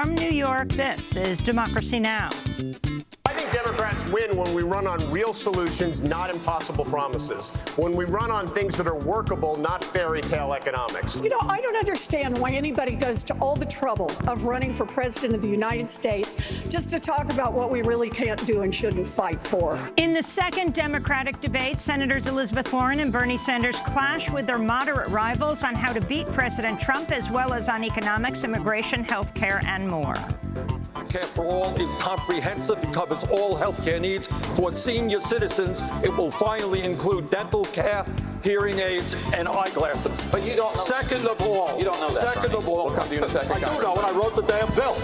From New York, this is Democracy Now! I think Democrats win when we run on real solutions, not impossible promises. When we run on things that are workable, not fairy tale economics. You know, I don't understand why anybody goes to all the trouble of running for president of the United States just to talk about what we really can't do and shouldn't fight for. In the second Democratic debate, Senators Elizabeth Warren and Bernie Sanders clash with their moderate rivals on how to beat President Trump, as well as on economics, immigration, health care, and more. Care for All is comprehensive. It covers all health care needs for senior citizens. It will finally include dental care, hearing aids, and eyeglasses. But you don't know. Second of all. You don't know that, Second of all. We'll come to you in a second. I do know when I wrote the damn bill.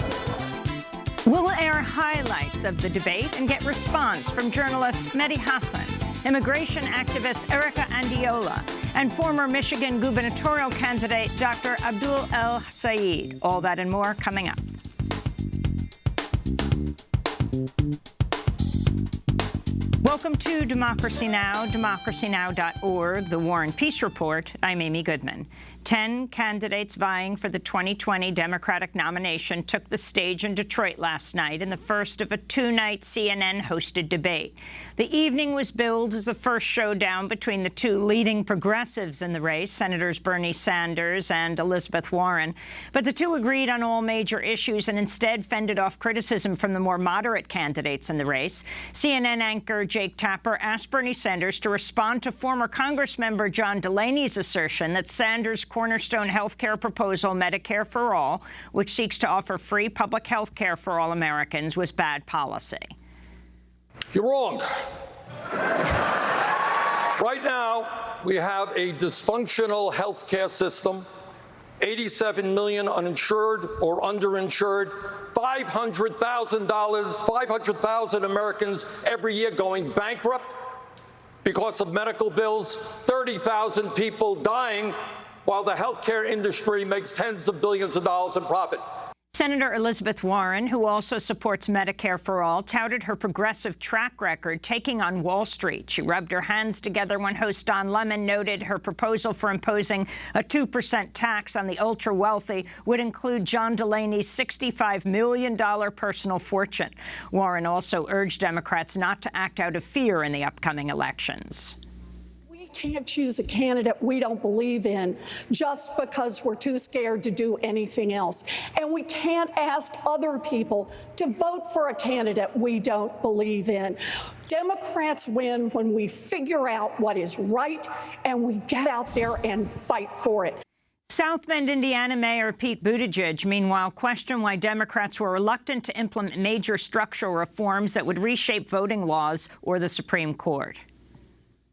We'll air highlights of the debate and get response from journalist Mehdi Hassan, immigration activist Erica Andiola, and former Michigan gubernatorial candidate Dr. Abdul El Sayed. All that and more coming up. Welcome to Democracy Now!, democracynow.org, the War and Peace Report. I'm Amy Goodman. 10 candidates vying for the 2020 Democratic nomination took the stage in Detroit last night in the first of a two-night CNN-hosted debate. The evening was billed as the first showdown between the two leading progressives in the race, Senators Bernie Sanders and Elizabeth Warren. But the two agreed on all major issues and instead fended off criticism from the more moderate candidates in the race. CNN anchor Jake Tapper asked Bernie Sanders to respond to former Congressmember John Delaney's assertion that Sanders' cornerstone health care proposal, Medicare for All, which seeks to offer free public health care for all Americans, was bad policy. You're wrong. Right now, we have a dysfunctional health care system, 87 million uninsured or underinsured, $500,000 Americans every year going bankrupt because of medical bills, 30,000 people dying while the healthcare industry makes tens of billions of dollars in profit. Senator Elizabeth Warren, who also supports Medicare for All, touted her progressive track record taking on Wall Street. She rubbed her hands together when host Don Lemon noted her proposal for imposing a 2% tax on the ultra-wealthy would include John Delaney's $65 million personal fortune. Warren also urged Democrats not to act out of fear in the upcoming elections. We can't choose a candidate we don't believe in just because we're too scared to do anything else. And we can't ask other people to vote for a candidate we don't believe in. Democrats win when we figure out what is right and we get out there and fight for it. South Bend, Indiana Mayor Pete Buttigieg, meanwhile, questioned why Democrats were reluctant to implement major structural reforms that would reshape voting laws or the Supreme Court.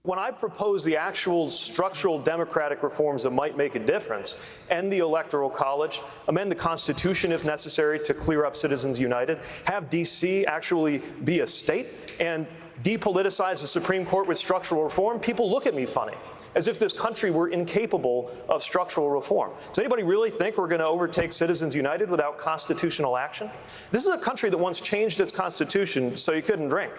When I propose the actual structural democratic reforms that might make a difference, end the Electoral College, amend the Constitution if necessary to clear up Citizens United, have D.C. actually be a state, and depoliticize the Supreme Court with structural reform, people look at me funny, as if this country were incapable of structural reform. Does anybody really think we're going to overtake Citizens United without constitutional action? This is a country that once changed its constitution so you couldn't drink,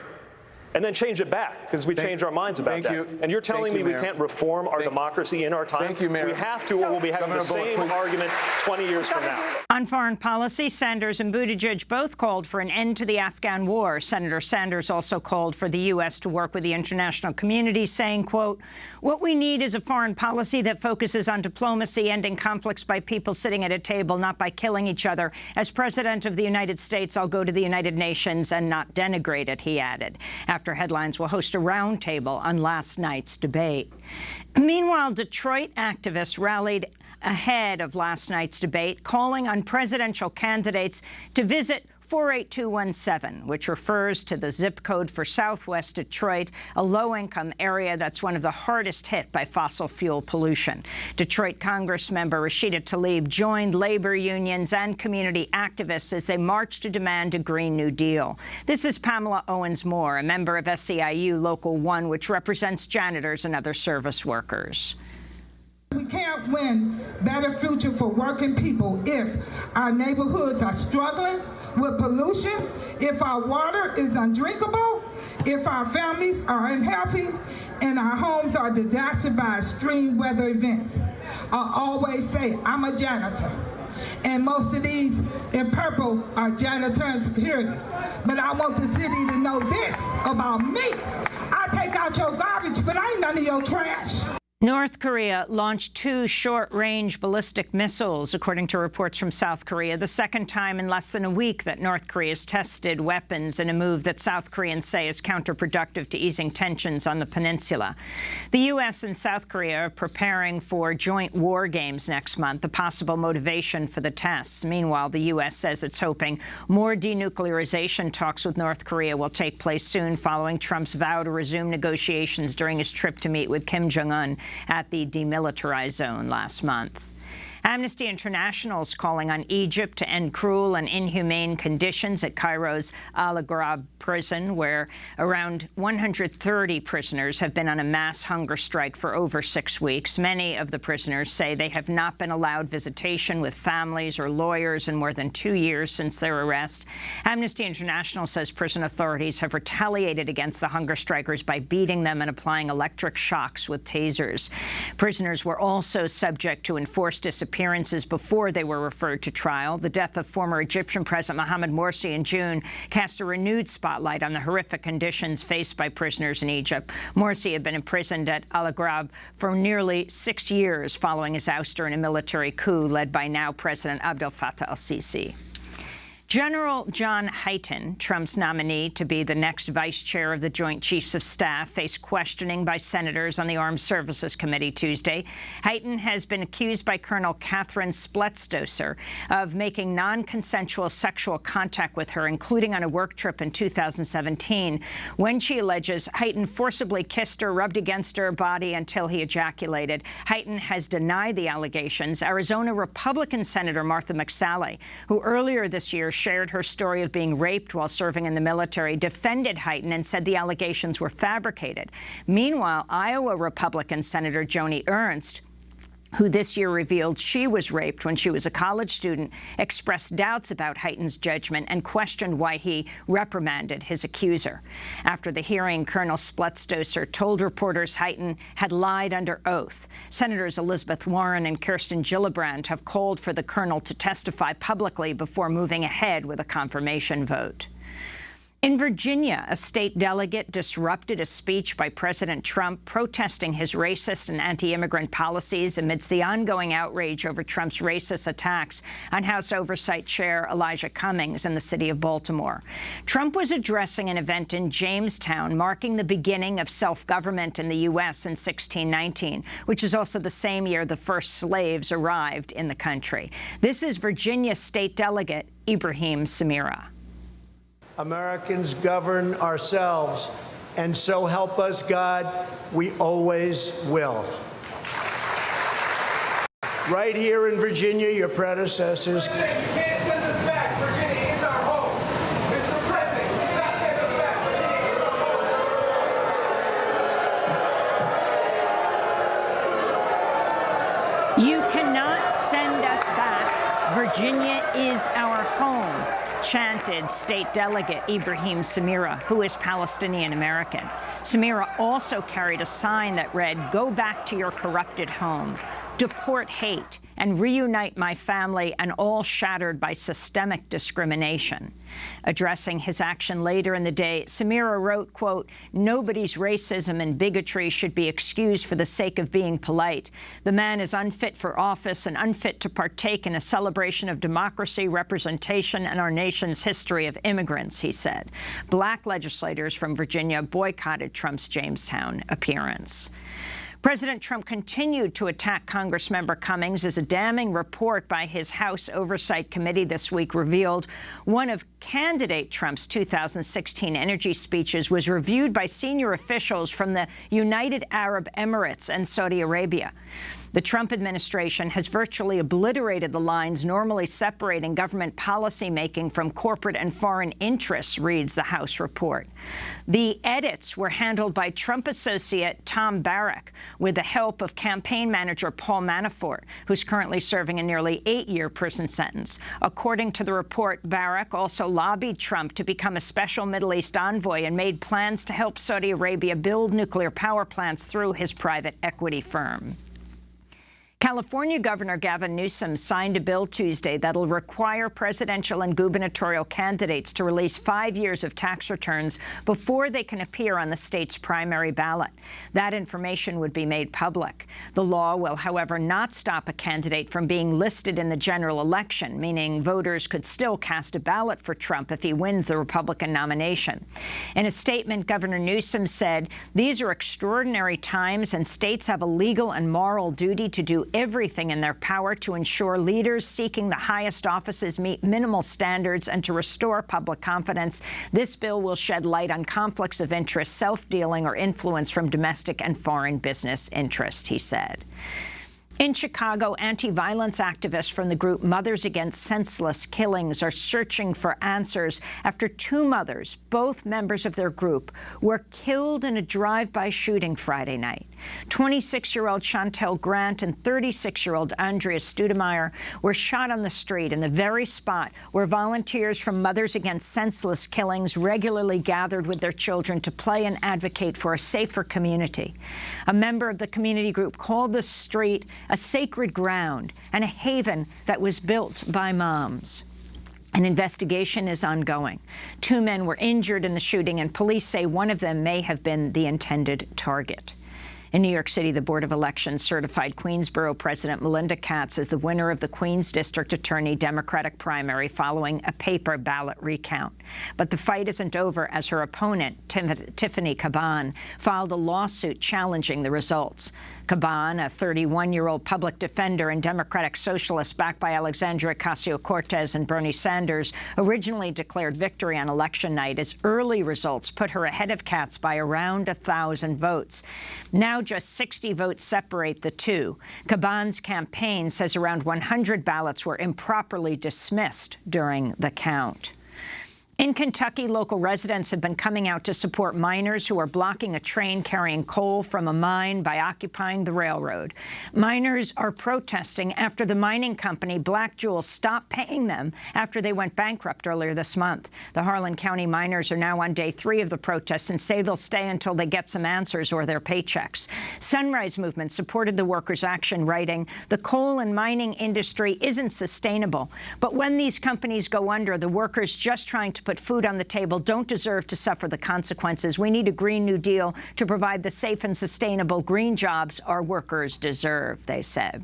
and then change it back because we changed our minds about that. And you're telling me we can't reform our democracy in our time? Thank you, Mayor. We have to, or we'll be having the same argument 20 years from now. On foreign policy, Sanders and Buttigieg both called for an end to the Afghan war. Senator Sanders also called for the U.S. to work with the international community, saying, quote, "What we need is a foreign policy that focuses on diplomacy, ending conflicts by people sitting at a table, not by killing each other. As President of the United States, I'll go to the United Nations and not denigrate it," he added. After Headlines will host a roundtable on last night's debate. Meanwhile, Detroit activists rallied ahead of last night's debate, calling on presidential candidates to visit 48217, which refers to the zip code for Southwest Detroit, a low-income area that's one of the hardest hit by fossil fuel pollution. Detroit Congressmember Rashida Tlaib joined labor unions and community activists as they marched to demand a Green New Deal. This is Pamela Owens-Moore, a member of SEIU Local 1, which represents janitors and other service workers. We can't win better future for working people if our neighborhoods are struggling with pollution, if our water is undrinkable, if our families are unhealthy, and our homes are disastered by extreme weather events. I always say, I'm a janitor, and most of these in purple are janitor and security. But I want the city to know this about me. I take out your garbage, but I ain't none of your trash. North Korea launched 2 short-range ballistic missiles, according to reports from South Korea, the second time in less than a week that North Korea has tested weapons in a move that South Koreans say is counterproductive to easing tensions on the peninsula. The U.S. and South Korea are preparing for joint war games next month, the possible motivation for the tests. Meanwhile, the U.S. says it's hoping more denuclearization talks with North Korea will take place soon following Trump's vow to resume negotiations during his trip to meet with Kim Jong-un at the demilitarized zone last month. Amnesty International is calling on Egypt to end cruel and inhumane conditions at Cairo's Al Gharaib prison, where around 130 prisoners have been on a mass hunger strike for over 6 weeks. Many of the prisoners say they have not been allowed visitation with families or lawyers in more than 2 years since their arrest. Amnesty International says prison authorities have retaliated against the hunger strikers by beating them and applying electric shocks with tasers. Prisoners were also subject to enforced disappearances before they were referred to trial. The death of former Egyptian President Mohamed Morsi in June cast a renewed spotlight on the horrific conditions faced by prisoners in Egypt. Morsi had been imprisoned at Al Gharaib for nearly 6 years following his ouster in a military coup led by now President Abdel Fattah al-Sisi. General John Hyten, Trump's nominee to be the next vice chair of the Joint Chiefs of Staff, faced questioning by senators on the Armed Services Committee Tuesday. Hyten has been accused by Colonel Catherine Spletstoser of making non-consensual sexual contact with her, including on a work trip in 2017, when she alleges Hyten forcibly kissed her, rubbed against her body until he ejaculated. Hyten has denied the allegations. Arizona Republican Senator Martha McSally, who earlier this year shared her story of being raped while serving in the military, defended Hyten and said the allegations were fabricated. Meanwhile, Iowa Republican Senator Joni Ernst, who this year revealed she was raped when she was a college student, expressed doubts about Hyten's judgment and questioned why he reprimanded his accuser. After the hearing, Colonel Spletstoser told reporters Hyten had lied under oath. Senators Elizabeth Warren and Kirsten Gillibrand have called for the colonel to testify publicly before moving ahead with a confirmation vote. In Virginia, a state delegate disrupted a speech by President Trump protesting his racist and anti-immigrant policies amidst the ongoing outrage over Trump's racist attacks on House Oversight Chair Elijah Cummings in the city of Baltimore. Trump was addressing an event in Jamestown marking the beginning of self-government in the U.S. in 1619, which is also the same year the first slaves arrived in the country. This is Virginia State Delegate Ibrahim Samira. Americans govern ourselves, and so help us God, we always will. Right here in Virginia, your predecessors. President, you can't send us back. Virginia is our home. Mr. President, you cannot send us back. Virginia is our home. You cannot send us back. Virginia is our home, chanted State Delegate Ibrahim Samira, who is Palestinian-American. Samira also carried a sign that read, "Go back to your corrupted home, deport hate, and reunite my family and all shattered by systemic discrimination." Addressing his action later in the day, Samira wrote, quote, "Nobody's racism and bigotry should be excused for the sake of being polite. The man is unfit for office and unfit to partake in a celebration of democracy, representation, and our nation's history of immigrants," he said. Black legislators from Virginia boycotted Trump's Jamestown appearance. President Trump continued to attack Congressmember Cummings as a damning report by his House Oversight Committee this week revealed one of candidate Trump's 2016 energy speeches was reviewed by senior officials from the United Arab Emirates and Saudi Arabia. The Trump administration has virtually obliterated the lines normally separating government policymaking from corporate and foreign interests, reads the House report. The edits were handled by Trump associate Tom Barrack with the help of campaign manager Paul Manafort, who's currently serving a nearly 8-year prison sentence. According to the report, Barrack also lobbied Trump to become a special Middle East envoy and made plans to help Saudi Arabia build nuclear power plants through his private equity firm. California Governor Gavin Newsom signed a bill Tuesday that'll require presidential and gubernatorial candidates to release 5 years of tax returns before they can appear on the state's primary ballot. That information would be made public. The law will, however, not stop a candidate from being listed in the general election, meaning voters could still cast a ballot for Trump if he wins the Republican nomination. In a statement, Governor Newsom said, "These are extraordinary times, and states have a legal and moral duty to do everything in their power to ensure leaders seeking the highest offices meet minimal standards and to restore public confidence. This bill will shed light on conflicts of interest, self-dealing, or influence from domestic and foreign business interests," he said. In Chicago, anti-violence activists from the group Mothers Against Senseless Killings are searching for answers after 2 mothers, both members of their group, were killed in a drive-by shooting Friday night. 26-year-old Chantel Grant and 36-year-old Andrea Studemeyer were shot on the street in the very spot where volunteers from Mothers Against Senseless Killings regularly gathered with their children to play and advocate for a safer community. A member of the community group called the street a sacred ground and a haven that was built by moms. An investigation is ongoing. 2 men were injured in the shooting, and police say one of them may have been the intended target. In New York City, the Board of Elections certified Queensborough President Melinda Katz as the winner of the Queens District Attorney Democratic primary following a paper ballot recount. But the fight isn't over, as her opponent, Tiffany Caban, filed a lawsuit challenging the results. Caban, a 31-year-old public defender and Democratic socialist backed by Alexandria Ocasio-Cortez and Bernie Sanders, originally declared victory on election night as early results put her ahead of Katz by around 1,000 votes. Now just 60 votes separate the two. Caban's campaign says around 100 ballots were improperly dismissed during the count. In Kentucky, local residents have been coming out to support miners who are blocking a train carrying coal from a mine by occupying the railroad. Miners are protesting after the mining company Black Jewel stopped paying them after they went bankrupt earlier this month. The Harlan County miners are now on day 3 of the protests and say they'll stay until they get some answers or their paychecks. Sunrise Movement supported the workers' action, writing, "The coal and mining industry isn't sustainable, but when these companies go under, the workers just trying to put food on the table don't deserve to suffer the consequences. We need a Green New Deal to provide the safe and sustainable green jobs our workers deserve," they said.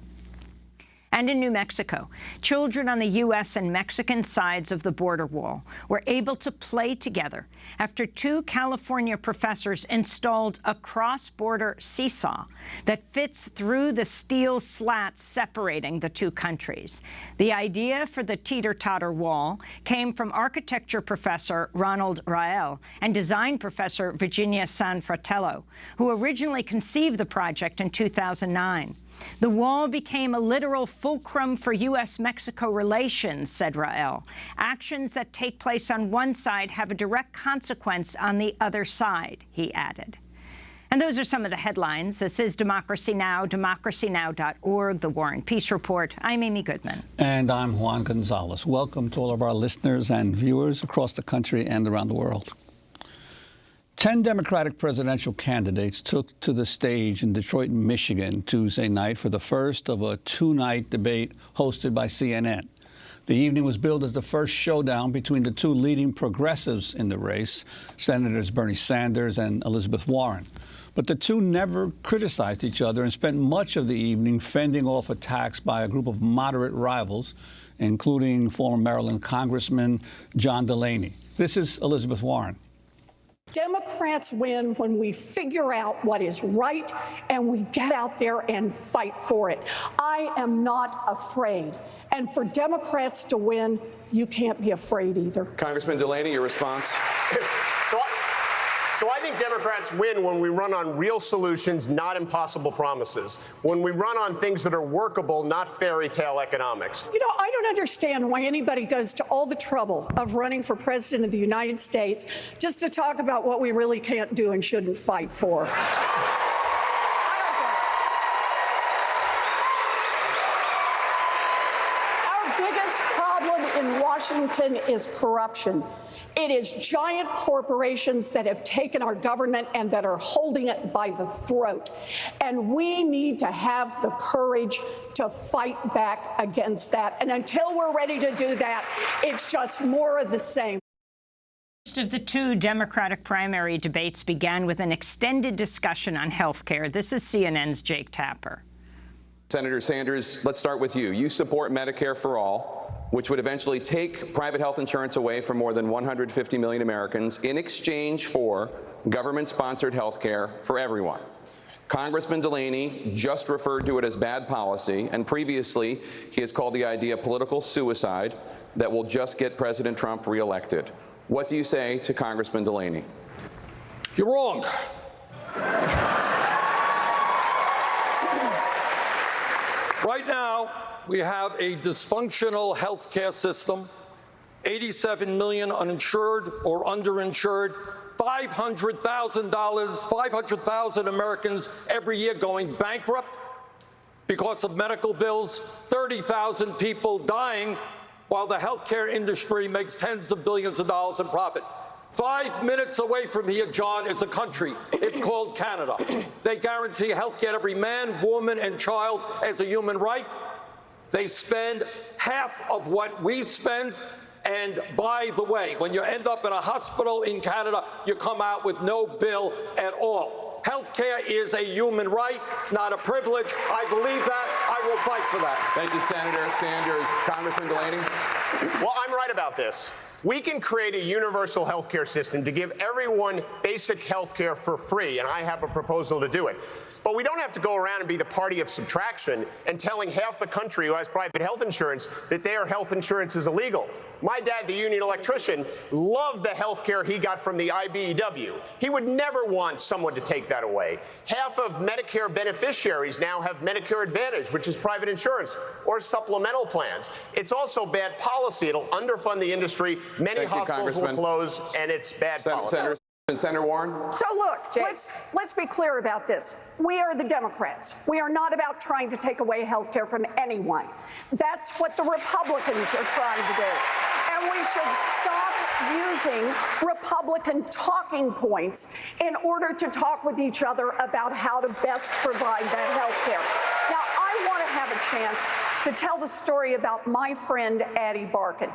And in New Mexico, children on the U.S. and Mexican sides of the border wall were able to play together after 2 California professors installed a cross-border seesaw that fits through the steel slats separating the 2 countries. The idea for the teeter-totter wall came from architecture professor Ronald Rael and design professor Virginia Sanfratello, who originally conceived the project in 2009. "The wall became a literal fulcrum for U.S.-Mexico relations," said Rael. "Actions that take place on one side have a direct consequence on the other side," he added. And those are some of the headlines. This is Democracy Now!, democracynow.org, The War and Peace Report. I'm Amy Goodman. And I'm Juan Gonzalez. Welcome to all of our listeners and viewers across the country and around the world. 10 Democratic presidential candidates took to the stage in Detroit, Michigan, Tuesday night for the first of a 2-night debate hosted by CNN. The evening was billed as the first showdown between the 2 leading progressives in the race, Senators Bernie Sanders and Elizabeth Warren. But the 2 never criticized each other and spent much of the evening fending off attacks by a group of moderate rivals, including former Maryland Congressman John Delaney. This is Elizabeth Warren. Democrats win when we figure out what is right and we get out there and fight for it. I am not afraid. And for Democrats to win, you can't be afraid either. Congressman Delaney, your response? So I think Democrats win when we run on real solutions, not impossible promises. When we run on things that are workable, not fairy tale economics. You know, I don't understand why anybody goes to all the trouble of running for president of the United States just to talk about what we really can't do and shouldn't fight for. Our biggest problem in Washington Washington is corruption. It is giant corporations that have taken our government and that are holding it by the throat. And we need to have the courage to fight back against that. And until we're ready to do that, it's just more of the same. Most of the two Democratic primary debates began with an extended discussion on health care. This is CNN's Jake Tapper. Senator Sanders, let's start with you. You support Medicare for all, which would eventually take private health insurance away from more than 150 million Americans in exchange for government-sponsored health care for everyone. Congressman Delaney just referred to it as bad policy, and previously he has called the idea political suicide that will just get President Trump reelected. What do you say to Congressman Delaney? You're wrong. Right now, we have a dysfunctional health care system, 87 million uninsured or underinsured, $500,000 Americans every year going bankrupt because of medical bills, 30,000 people dying while the healthcare industry makes tens of billions of dollars in profit. 5 minutes away from here, John, is a country. It's called Canada. They guarantee health care to every man, woman, and child as a human right. They spend half of what we spend. And by the way, when you end up in a hospital in Canada, you come out with no bill at all. Health care is a human right, not a privilege. I believe that. I will fight for that. Thank you, Senator Sanders. Congressman Delaney? Well, I'm right about this. We can create a universal health care system to give everyone basic health care for free, and I have a proposal to do it. But we don't have to go around and be the party of subtraction and telling half the country who has private health insurance that their health insurance is illegal. My dad, the union electrician, loved the health care he got from the IBEW. He would never want someone to take that away. Half of Medicare beneficiaries now have Medicare Advantage, which is private insurance, or supplemental plans. It's also bad policy. It'll underfund the industry. Many hospitals will close, and it's bad policy. Senator Warren? So look, let's be clear about this. We are the Democrats. We are not about trying to take away health care from anyone. That's what the Republicans are trying to do. And we should stop using Republican talking points in order to talk with each other about how to best provide that health care. Now, I want to have a chance to tell the story about my friend, Addie Barkin.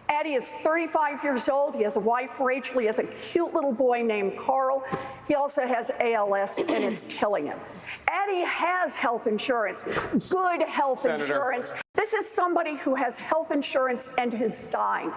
Addie is 35 years old. He has a wife, Rachel. He has a cute little boy named Carl. He also has ALS, and it's killing him. Addie has health insurance, good health insurance. This is somebody who has health insurance and is dying.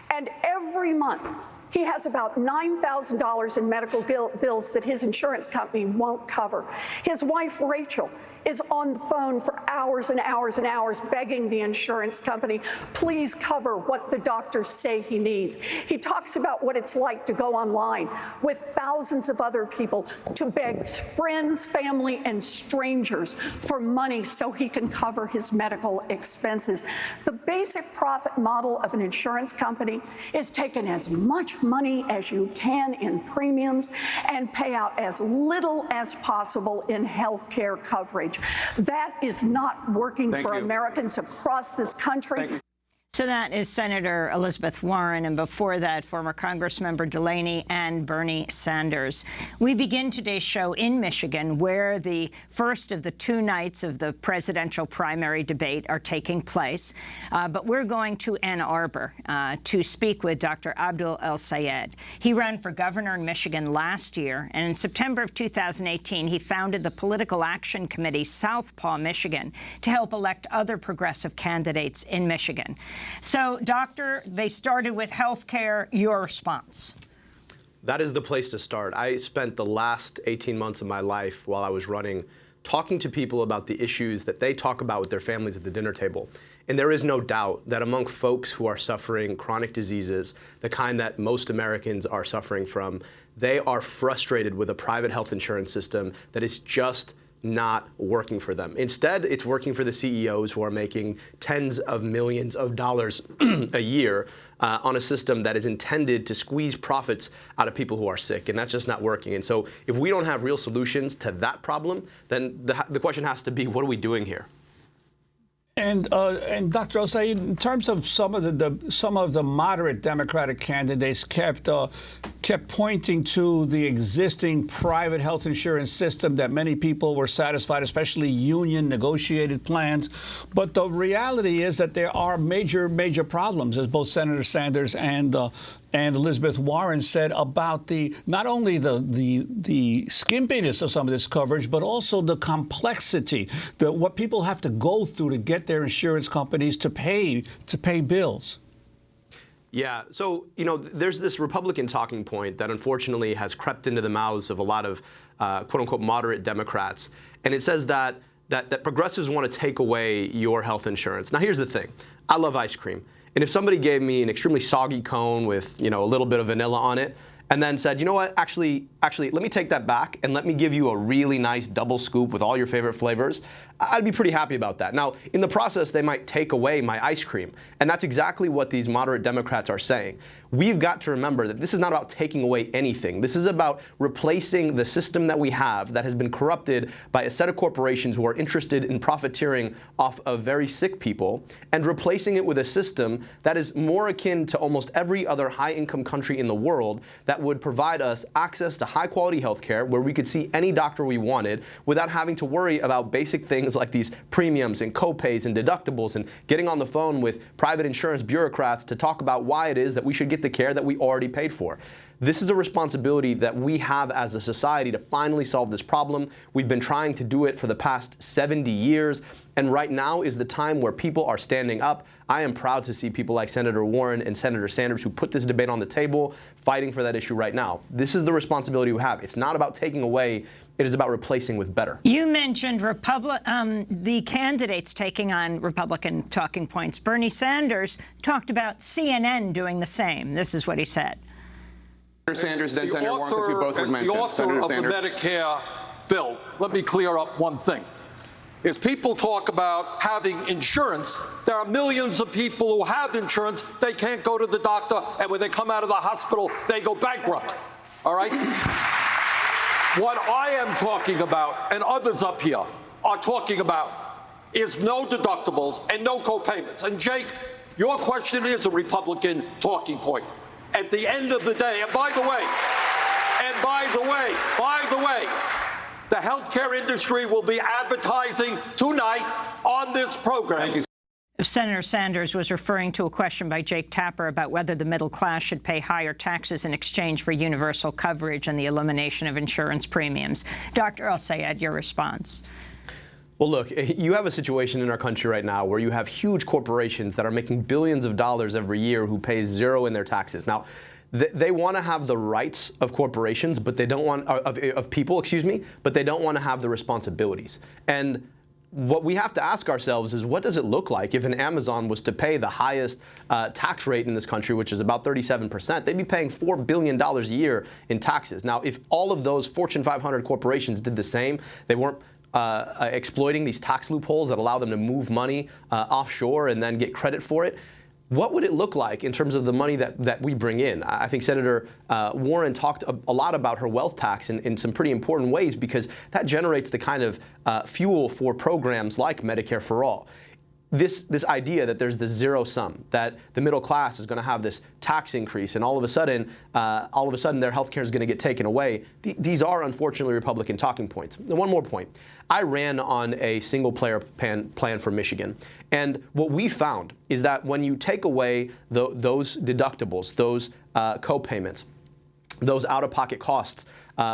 And every month, he has about $9,000 in medical bills that his insurance company won't cover. His wife, Rachel, is on the phone for hours and hours and hours begging the insurance company, please cover what the doctors say he needs. He talks about what it's like to go online with thousands of other people to beg friends, family, and strangers for money so he can cover his medical expenses. The basic profit model of an insurance company is taking as much money as you can in premiums and pay out as little as possible in health care coverage. That is not working for Americans across this country. So that is Senator Elizabeth Warren, and before that, former Congressmember Delaney and Bernie Sanders. We begin today's show in Michigan, where the first of the two nights of the presidential primary debate are taking place. But we're going to Ann Arbor to speak with Dr. Abdul El-Sayed. He ran for governor in Michigan last year, and in September of 2018, he founded the Political Action Committee, Southpaw, Michigan, to help elect other progressive candidates in Michigan. So, Doctor, they started with health care. Your response? That is the place to start. I spent the last 18 months of my life while I was running talking to people about the issues that they talk about with their families at the dinner table. And there is no doubt that among folks who are suffering chronic diseases, the kind that most Americans are suffering from, they are frustrated with a private health insurance system that is just not working for them. Instead, it's working for the CEOs who are making tens of millions of dollars a year on a system that is intended to squeeze profits out of people who are sick, and that's just not working. And so if we don't have real solutions to that problem, then the question has to be, what are we doing here? And Dr. Osei, in terms of some of the moderate Democratic candidates kept pointing to the existing private health insurance system that many people were satisfied, especially union negotiated plans. But the reality is that there are major problems, as both Senator Sanders and Elizabeth Warren said, about not only the skimpiness of some of this coverage, but also the complexity, what people have to go through to get their insurance companies to pay bills. Yeah, so, there's this Republican talking point that unfortunately has crept into the mouths of a lot of quote-unquote moderate Democrats, and it says that progressives want to take away your health insurance. Now, here's the thing. I love ice cream. And if somebody gave me an extremely soggy cone with, a little bit of vanilla on it, and then said, you know what, actually, let me take that back and let me give you a really nice double scoop with all your favorite flavors, I'd be pretty happy about that. Now, in the process, they might take away my ice cream. And that's exactly what these moderate Democrats are saying. We've got to remember that this is not about taking away anything. This is about replacing the system that we have that has been corrupted by a set of corporations who are interested in profiteering off of very sick people, and replacing it with a system that is more akin to almost every other high-income country in the world that would provide us access to high-quality health care where we could see any doctor we wanted without having to worry about basic things like these premiums and co-pays and deductibles and getting on the phone with private insurance bureaucrats to talk about why it is that we should get the care that we already paid for. This is a responsibility that we have as a society to finally solve this problem. We've been trying to do it for the past 70 years, and right now is the time where people are standing up. I am proud to see people like Senator Warren and Senator Sanders who put this debate on the table, fighting for that issue right now. This is the responsibility we have. It's not about taking away. It is about replacing with better. You mentioned the candidates taking on Republican talking points. Bernie Sanders talked about CNN doing the same. This is what he said. Senator Sanders, then Senator Warren, because you both were mentioned. The author of the Medicare bill, let me clear up one thing. As people talk about having insurance, there are millions of people who have insurance. They can't go to the doctor, and when they come out of the hospital, they go bankrupt. All right? What I am talking about, and others up here are talking about, is no deductibles and no co-payments. And Jake, your question is a Republican talking point. At the end of the day, and by the way, the healthcare industry will be advertising tonight on this program. Thank you. Senator Sanders was referring to a question by Jake Tapper about whether the middle class should pay higher taxes in exchange for universal coverage and the elimination of insurance premiums. Dr. El-Sayed, your response. Well, look, you have a situation in our country right now where you have huge corporations that are making billions of dollars every year who pay zero in their taxes. Now, they want to have the rights of corporations, but they don't want of people, but they don't want to have the responsibilities. And what we have to ask ourselves is, what does it look like if an Amazon was to pay the highest tax rate in this country, which is about 37%? They'd be paying $4 billion a year in taxes. Now, if all of those Fortune 500 corporations did the same, they weren't exploiting these tax loopholes that allow them to move money offshore and then get credit for it, what would it look like in terms of the money that we bring in? I think Senator Warren talked a lot about her wealth tax in some pretty important ways, because that generates the kind of fuel for programs like Medicare for All. This idea that there's this zero sum, that the middle class is going to have this tax increase, and all of a sudden their health care is going to get taken away. These are unfortunately Republican talking points. And one more point. I ran on a single-payer plan for Michigan, and what we found is that when you take away those deductibles, those co-payments, those out-of-pocket costs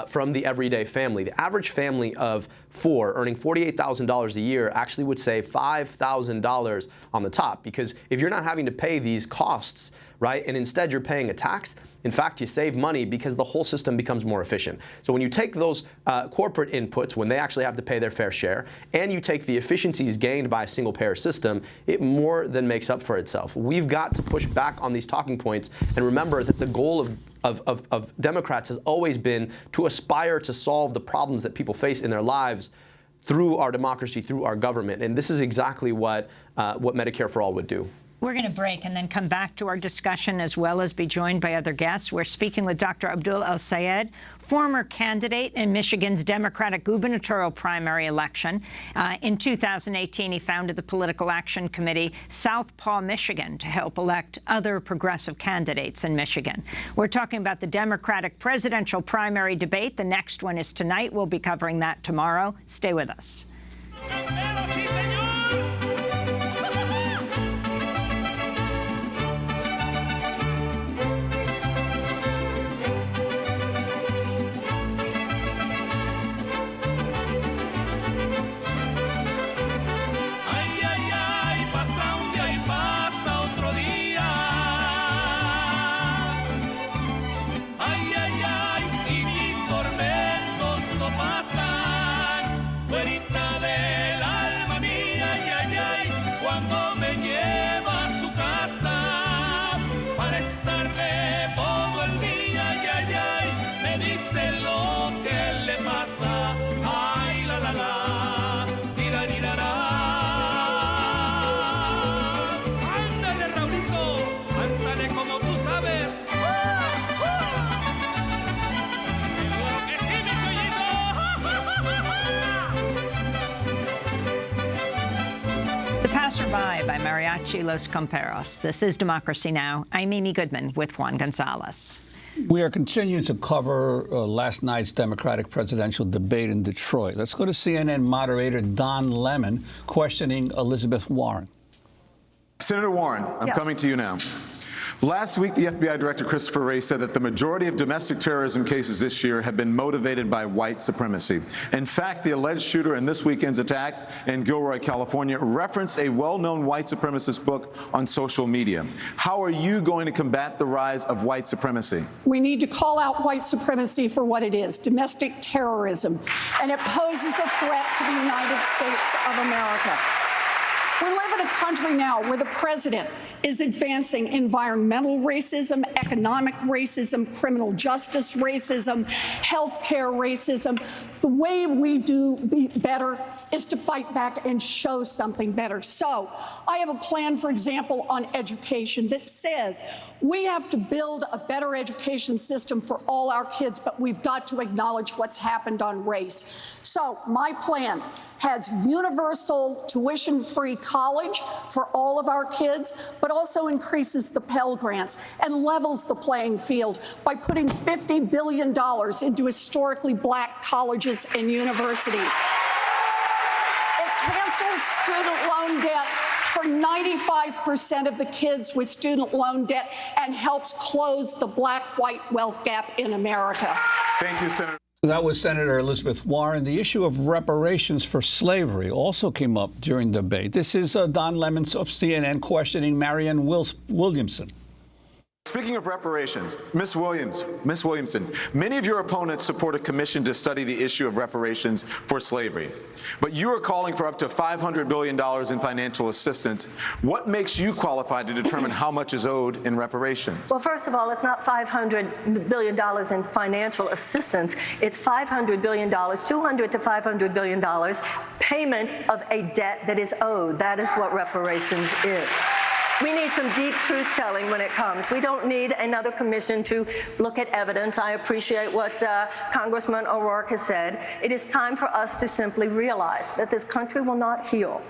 from the everyday family, the average family of four earning $48,000 a year actually would save $5,000 on the top, because if you're not having to pay these costs, right, and instead you're paying a tax, in fact, you save money because the whole system becomes more efficient. So when you take those corporate inputs, when they actually have to pay their fair share, and you take the efficiencies gained by a single-payer system, it more than makes up for itself. We've got to push back on these talking points and remember that the goal of Democrats has always been to aspire to solve the problems that people face in their lives through our democracy, through our government. And this is exactly what Medicare for All would do. We're going to break and then come back to our discussion as well as be joined by other guests. We're speaking with Dr. Abdul El-Sayed, former candidate in Michigan's Democratic gubernatorial primary election. In 2018, he founded the Political Action Committee Southpaw Michigan to help elect other progressive candidates in Michigan. We're talking about the Democratic presidential primary debate. The next one is tonight. We'll be covering that tomorrow. Stay with us. Passerby by Mariachi Los Comperos. This is Democracy Now! I'm Amy Goodman with Juan Gonzalez. We are continuing to cover last night's Democratic presidential debate in Detroit. Let's go to CNN moderator Don Lemon questioning Elizabeth Warren. Senator Warren, I'm coming to you now. Last week, the FBI Director Christopher Wray said that the majority of domestic terrorism cases this year have been motivated by white supremacy. In fact, the alleged shooter in this weekend's attack in Gilroy, California, referenced a well-known white supremacist book on social media. How are you going to combat the rise of white supremacy? We need to call out white supremacy for what it is, domestic terrorism, and it poses a threat to the United States of America. We live in a country now where the president is advancing environmental racism, economic racism, criminal justice racism, healthcare racism. The way we do better is to fight back and show something better. So I have a plan, for example, on education that says we have to build a better education system for all our kids, but we've got to acknowledge what's happened on race. So my plan has universal tuition-free college for all of our kids, but also increases the Pell Grants and levels the playing field by putting $50 billion into historically black colleges and universities. Cancels student loan debt for 95% of the kids with student loan debt and helps close the black-white wealth gap in America. Thank you, Senator. That was Senator Elizabeth Warren. The issue of reparations for slavery also came up during the debate. This is Don Lemon of CNN questioning Marianne Williamson. Speaking of reparations, Ms. Williamson, many of your opponents support a commission to study the issue of reparations for slavery. But you are calling for up to $500 billion in financial assistance. What makes you qualified to determine how much is owed in reparations? Well, first of all, it's not $500 billion in financial assistance. It's $500 billion, $200 to $500 billion, payment of a debt that is owed. That is what reparations is. We need some deep truth-telling when it comes. We don't need another commission to look at evidence. I appreciate what Congressman O'Rourke has said. It is time for us to simply realize that this country will not heal.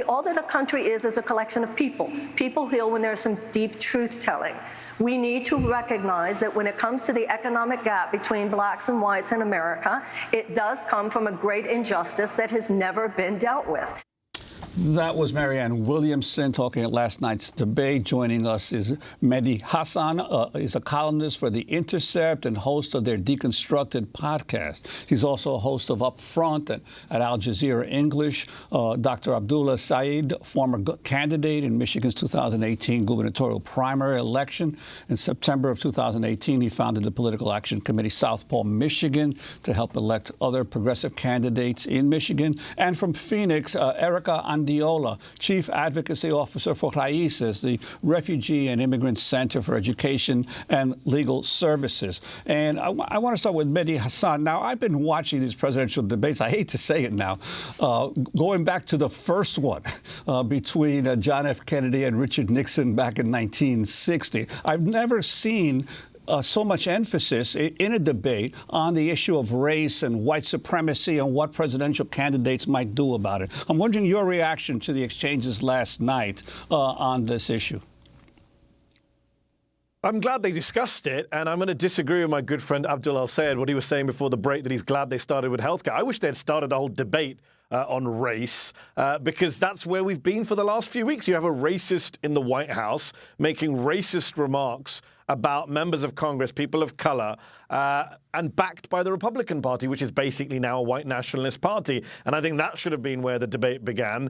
All that a country is a collection of people. People heal when there's some deep truth-telling. We need to recognize that when it comes to the economic gap between blacks and whites in America, it does come from a great injustice that has never been dealt with. That was Marianne Williamson talking at last night's debate. Joining us is Mehdi Hassan. He's a columnist for The Intercept and host of their Deconstructed podcast. He's also a host of Up Front at Al Jazeera English. Dr. Abdullah Saeed, former candidate in Michigan's 2018 gubernatorial primary election. In September of 2018, he founded the Political Action Committee Southpaw Michigan to help elect other progressive candidates in Michigan. And from Phoenix, Erica Mendiola, Chief Advocacy Officer for Raíces, the Refugee and Immigrant Center for Education and Legal Services. And I want to start with Mehdi Hasan. Now, I've been watching these presidential debates. I hate to say it now, going back to the first one between John F. Kennedy and Richard Nixon back in 1960. I've never seen so much emphasis in a debate on the issue of race and white supremacy and what presidential candidates might do about it. I'm wondering your reaction to the exchanges last night on this issue. I'm glad they discussed it, and I'm going to disagree with my good friend Abdul Al-Sayed, what he was saying before the break, that he's glad they started with healthcare. I wish they'd started the whole debate on race, because that's where we've been for the last few weeks. You have a racist in the White House making racist remarks about members of Congress, people of color, and backed by the Republican Party, which is basically now a white nationalist party. And I think that should have been where the debate began.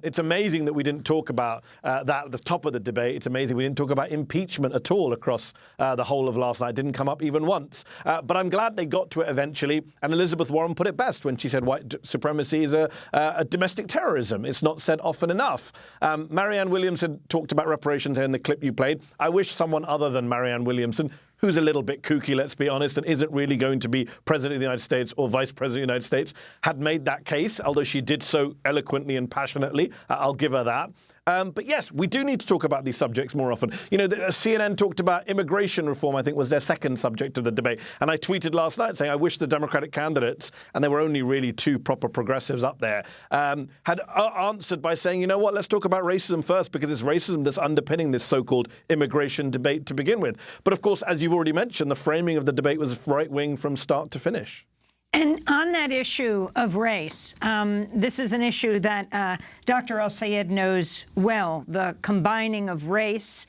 It's amazing that we didn't talk about that at the top of the debate. It's amazing we didn't talk about impeachment at all across the whole of last night. It didn't come up even once. But I'm glad they got to it eventually. And Elizabeth Warren put it best when she said white supremacy is a domestic terrorism. It's not said often enough. Marianne Williamson talked about reparations in the clip you played. I wish someone other than Marianne Williamson, who's a little bit kooky, let's be honest, and isn't really going to be President of the United States or Vice President of the United States, had made that case, although she did so eloquently and passionately. I'll give her that. But yes, we do need to talk about these subjects more often. You know, CNN talked about immigration reform, I think was their second subject of the debate. And I tweeted last night saying I wish the Democratic candidates, and there were only really two proper progressives up there, had answered by saying, you know what, let's talk about racism first, because it's racism that's underpinning this so-called immigration debate to begin with. But of course, as you've already mentioned, the framing of the debate was right-wing from start to finish. And on that issue of race, this is an issue that Dr. Al-Sayed knows well, the combining of race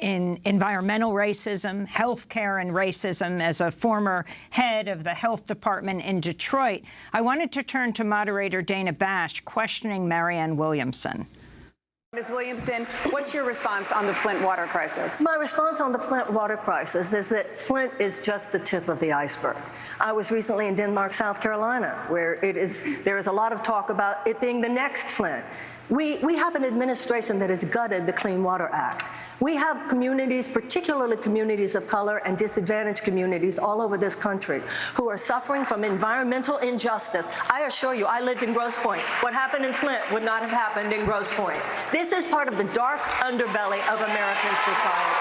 in environmental racism, healthcare and racism. As a former head of the health department in Detroit, I wanted to turn to moderator Dana Bash questioning Marianne Williamson. Ms. Williamson, what's your response on the Flint water crisis? My response on the Flint water crisis is that Flint is just the tip of the iceberg. I was recently in Denmark, South Carolina, where there is a lot of talk about it being the next Flint. We have an administration that has gutted the Clean Water Act. We have communities, particularly communities of color and disadvantaged communities all over this country, who are suffering from environmental injustice. I assure you, I lived in Grosse Pointe. What happened in Flint would not have happened in Grosse Pointe. This is part of the dark underbelly of American society.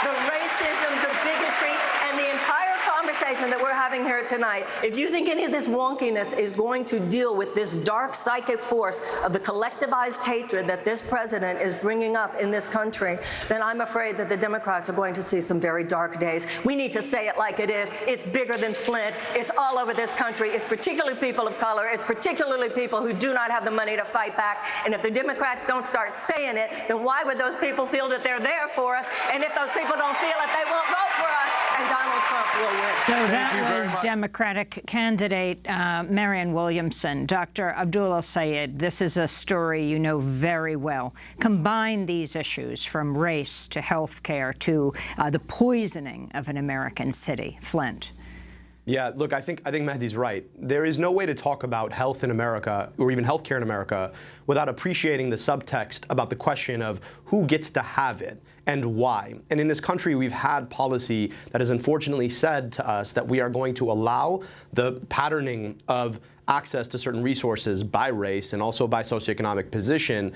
The racism, the bigotry, and the entire conversation that we're having here tonight, if you think any of this wonkiness is going to deal with this dark psychic force of the collectivized hatred that this president is bringing up in this country, then I'm afraid that the Democrats are going to see some very dark days. We need to say it like it is. It's bigger than Flint. It's all over this country. It's particularly people of color. It's particularly people who do not have the money to fight back. And if the Democrats don't start saying it, then why would those people feel that they're there for us? And if those people don't feel it, they won't vote for us, and Donald Trump will win. So that was Democratic candidate Marianne Williamson. Dr. Abdul Al-Sayed, this is a story you know very well. Combine these issues from race to health care to the poisoning of an American city. Flint. Yeah, look, I think Mehdi's right. There is no way to talk about health in America, or even healthcare in America, without appreciating the subtext about the question of who gets to have it and why. And in this country, we've had policy that has unfortunately said to us that we are going to allow the patterning of access to certain resources by race and also by socioeconomic position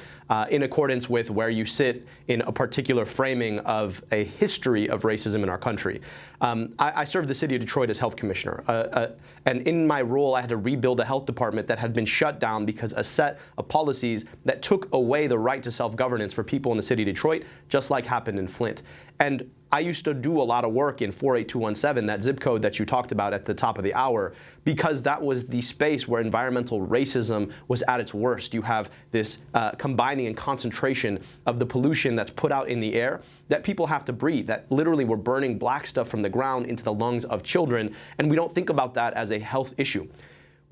in accordance with where you sit in a particular framing of a history of racism in our country. I served the city of Detroit as health commissioner, and in my role, I had to rebuild a health department that had been shut down because a set of policies that took away the right to self-governance for people in the city of Detroit, just like happened in Flint. And I used to do a lot of work in 48217, that zip code that you talked about at the top of the hour, because that was the space where environmental racism was at its worst. You have this combining and concentration of the pollution that's put out in the air that people have to breathe, that literally we're burning black stuff from the ground into the lungs of children, and we don't think about that as a health issue.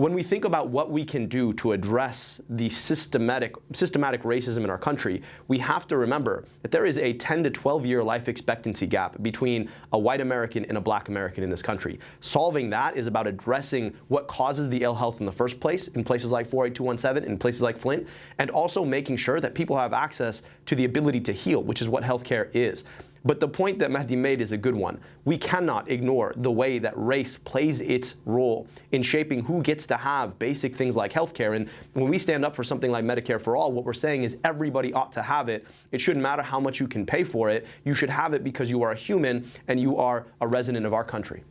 when we think about what we can do to address the systematic racism in our country, we have to remember that there is a 10 to 12-year life expectancy gap between a white American and a black American in this country. Solving that is about addressing what causes the ill health in the first place in places like 48217, in places like Flint, and also making sure that people have access to the ability to heal, which is what healthcare is. But the point that Mehdi made is a good one. We cannot ignore the way that race plays its role in shaping who gets to have basic things like healthcare. And when we stand up for something like Medicare for All, what we're saying is everybody ought to have it. It shouldn't matter how much you can pay for it. You should have it because you are a human and you are a resident of our country.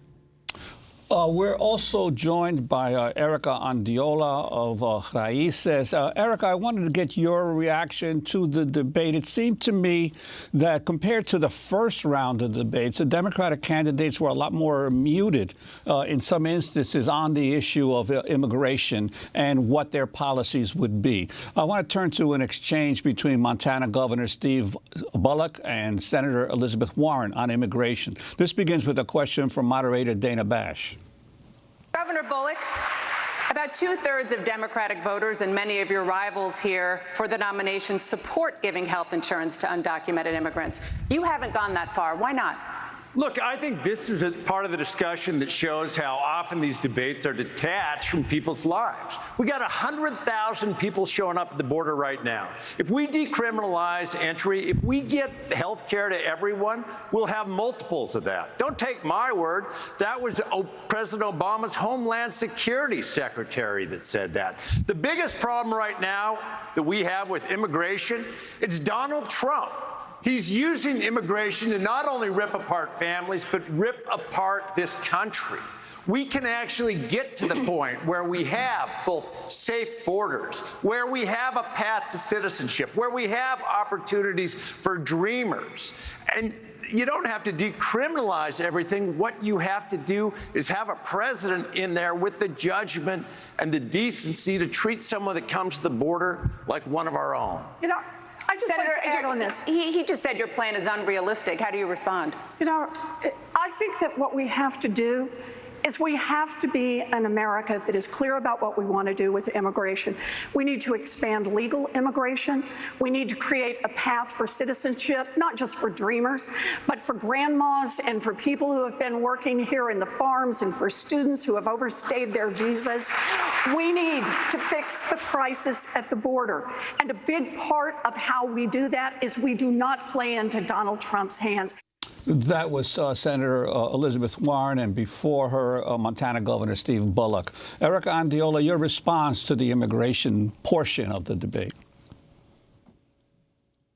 We're also joined by Erica Andiola of Raíces. Erica, I wanted to get your reaction to the debate. It seemed to me that compared to the first round of debates, the Democratic candidates were a lot more muted in some instances on the issue of immigration and what their policies would be. I want to turn to an exchange between Montana Governor Steve Bullock and Senator Elizabeth Warren on immigration. This begins with a question from moderator Dana Bash. Governor Bullock, about 2/3 of Democratic voters and many of your rivals here for the nomination support giving health insurance to undocumented immigrants. You haven't gone that far. Why not? Look, I think this is a part of the discussion that shows how often these debates are detached from people's lives. We got 100,000 people showing up at the border right now. If we decriminalize entry, if we get health care to everyone, we'll have multiples of that. Don't take my word. That was President Obama's Homeland Security Secretary that said that. The biggest problem right now that we have with immigration, it's Donald Trump. He's using immigration to not only rip apart families, but rip apart this country. We can actually get to the point where we have both safe borders, where we have a path to citizenship, where we have opportunities for dreamers. And you don't have to decriminalize everything. What you have to do is have a president in there with the judgment and the decency to treat someone that comes to the border like one of our own. You know, I just Senator, like to add on this. He just said your plan is unrealistic. How do you respond? You know, I think that what we have to do is we have to be an America that is clear about what we want to do with immigration. We need to expand legal immigration. We need to create a path for citizenship, not just for dreamers, but for grandmas and for people who have been working here in the farms and for students who have overstayed their visas. We need to fix the crisis at the border. And a big part of how we do that is we do not play into Donald Trump's hands. That was Senator Elizabeth Warren, and before her, Montana Governor Steve Bullock. Erica Andiola, your response to the immigration portion of the debate.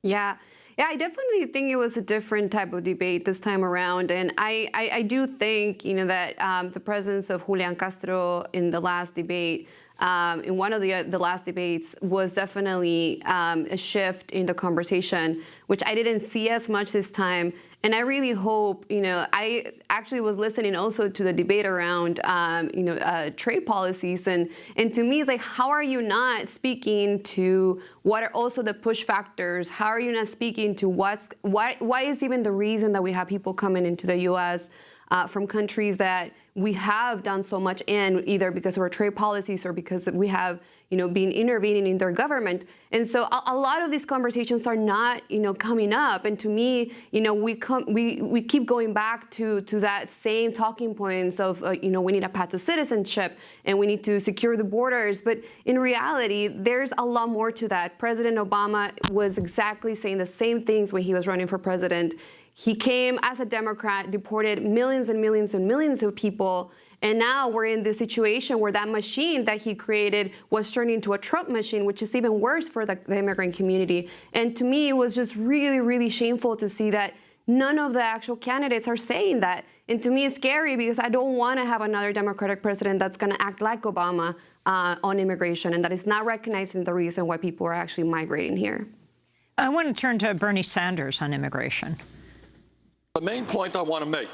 Yeah, I definitely think it was a different type of debate this time around. And I do think, you know, that the presence of Julian Castro in the last debate, in one of the last debates, was definitely a shift in the conversation, which I didn't see as much this time. And I really hope, you know, I actually was listening also to the debate around, trade policies. And to me, it's like, how are you not speaking to what are also the push factors? How are you not speaking to why is even the reason that we have people coming into the U.S. From countries that we have done so much in, either because of our trade policies or because we have, you know, been intervening in their government. And so a lot of these conversations are not, you know, coming up. And to me, you know, we keep going back to that same talking points of, we need a path to citizenship and we need to secure the borders. But in reality, there's a lot more to that. President Obama was exactly saying the same things when he was running for president. He came as a Democrat, deported millions and millions and millions of people. And now we're in this situation where that machine that he created was turned into a Trump machine, which is even worse for the immigrant community. And to me, it was just really, really shameful to see that none of the actual candidates are saying that. And to me, it's scary because I don't want to have another Democratic president that's going to act like Obama on immigration and that is not recognizing the reason why people are actually migrating here. I want to turn to Bernie Sanders on immigration. The main point I want to make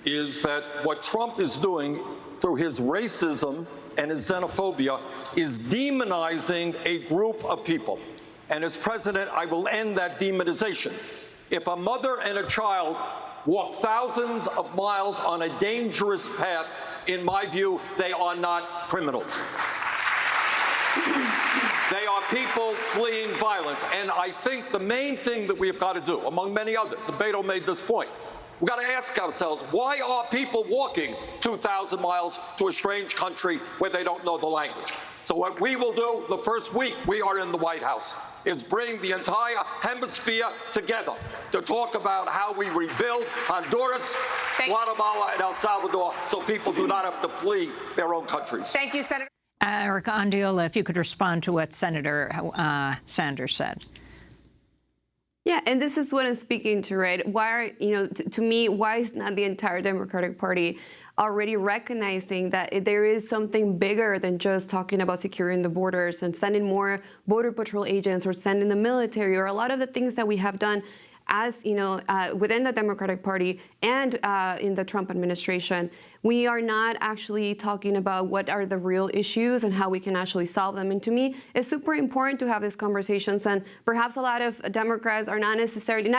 is that what Trump is doing through his racism and his xenophobia is demonizing a group of people. And as president, I will end that demonization. If a mother and a child walk thousands of miles on a dangerous path In my view, they are not criminals. They are people fleeing violence. And I think the main thing that we've got to do, among many others, Beto made this point, we've got to ask ourselves, why are people walking 2,000 miles to a strange country where they don't know the language? So what we will do the first week we are in the White House is bring the entire hemisphere together to talk about how we rebuild Honduras, Guatemala, and El Salvador so people do not have to flee their own countries. Thank you, Senator. Erica Andiola, if you could respond to what Senator Sanders said. Yeah, and this is what I'm speaking to, right? Why, to me, why is not the entire Democratic Party already recognizing that there is something bigger than just talking about securing the borders and sending more Border Patrol agents or sending the military or a lot of the things that we have done as, within the Democratic Party and in the Trump administration. We are not actually talking about what are the real issues and how we can actually solve them. And to me, it's super important to have these conversations. And perhaps a lot of Democrats are not